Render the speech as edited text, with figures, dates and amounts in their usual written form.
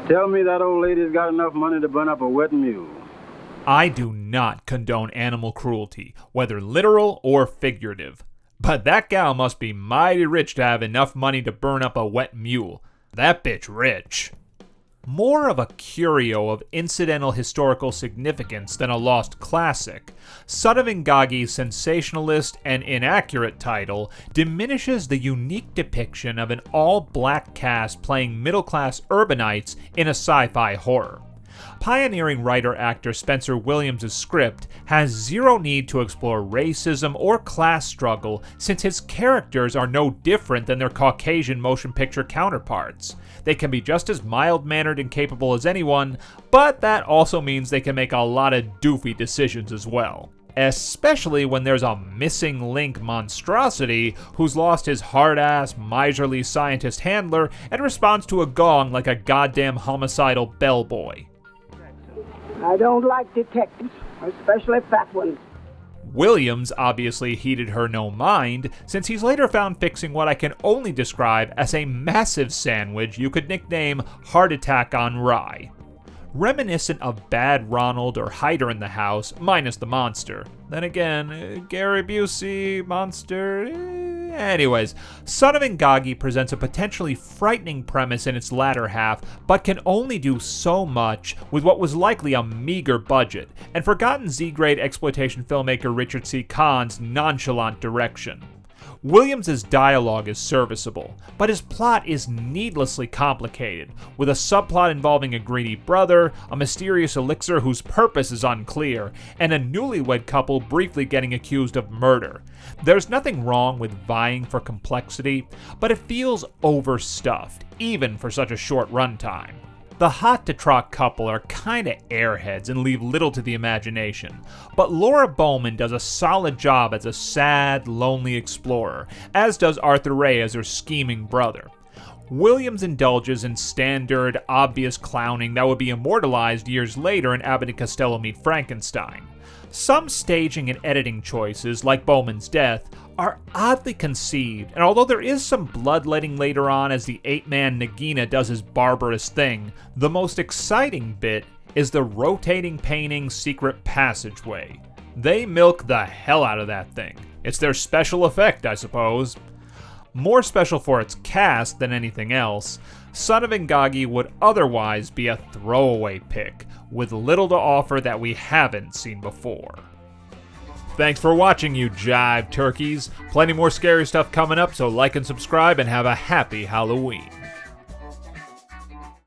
Tell me that old lady's got enough money to burn up a wet mule. I do not condone animal cruelty, whether literal or figurative. But that gal must be mighty rich to have enough money to burn up a wet mule. That bitch rich. More of a curio of incidental historical significance than a lost classic, Son of Ingagi's sensationalist and inaccurate title diminishes the unique depiction of an all-black cast playing middle-class urbanites in a sci-fi horror. Pioneering writer-actor Spencer Williams' script has zero need to explore racism or class struggle since his characters are no different than their Caucasian motion picture counterparts. They can be just as mild-mannered and capable as anyone, but that also means they can make a lot of doofy decisions as well. Especially when there's a missing link monstrosity who's lost his hard-ass, miserly scientist handler and responds to a gong like a goddamn homicidal bellboy. I don't like detectives, especially fat ones. Williams obviously heeded her no mind, since he's later found fixing what I can only describe as a massive sandwich you could nickname Heart Attack on Rye. Reminiscent of Bad Ronald or Hider in the House, minus the monster. Then again, Gary Busey, monster... Anyways, Son of Ingagi presents a potentially frightening premise in its latter half, but can only do so much with what was likely a meager budget, and forgotten Z-grade exploitation filmmaker Richard C. Kahn's nonchalant direction. Williams' dialogue is serviceable, but his plot is needlessly complicated, with a subplot involving a greedy brother, a mysterious elixir whose purpose is unclear, and a newlywed couple briefly getting accused of murder. There's nothing wrong with vying for complexity, but it feels overstuffed, even for such a short runtime. The hot-to-trot couple are kinda airheads and leave little to the imagination, but Laura Bowman does a solid job as a sad, lonely explorer, as does Arthur Ray as her scheming brother. Williams indulges in standard, obvious clowning that would be immortalized years later in Abbott and Costello Meet Frankenstein. Some staging and editing choices, like Bowman's death, are oddly conceived, and although there is some bloodletting later on as the ape-man Nagina does his barbarous thing, the most exciting bit is the rotating painting secret passageway. They milk the hell out of that thing. It's their special effect, I suppose. More special for its cast than anything else, Son of Ingagi would otherwise be a throwaway pick, with little to offer that we haven't seen before. Thanks for watching, you jive turkeys. Plenty more scary stuff coming up, so like and subscribe and have a happy Halloween.